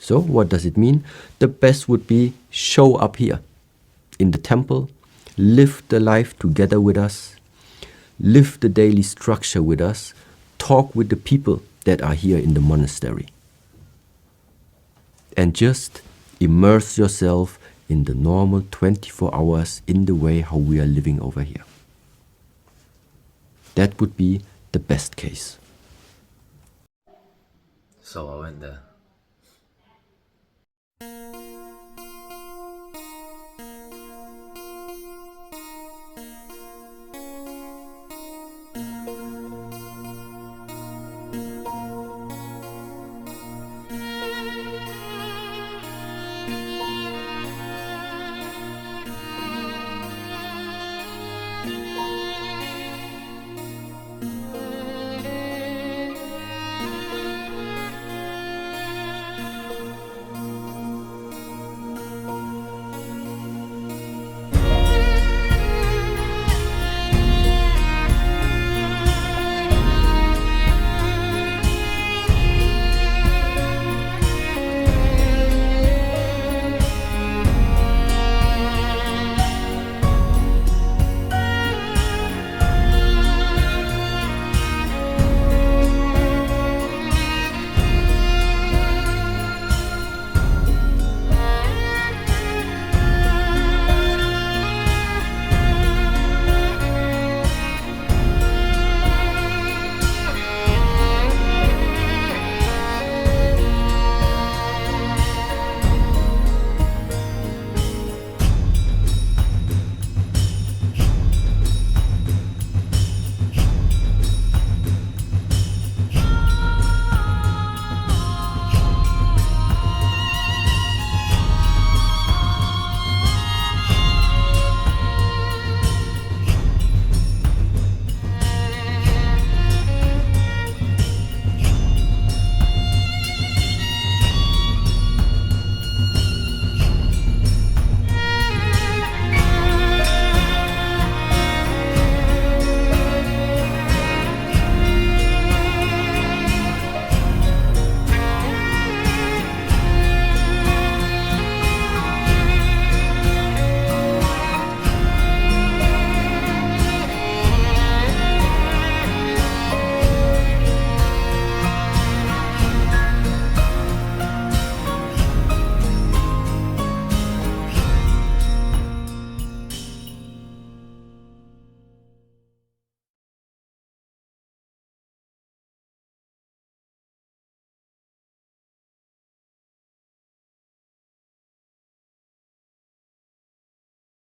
So what does it mean? The best would be show up here in the temple, live the life together with us, live the daily structure with us, talk with the people that are here in the monastery. And just immerse yourself in the normal 24 hours in the way how we are living over here. That would be the best case. So I went there.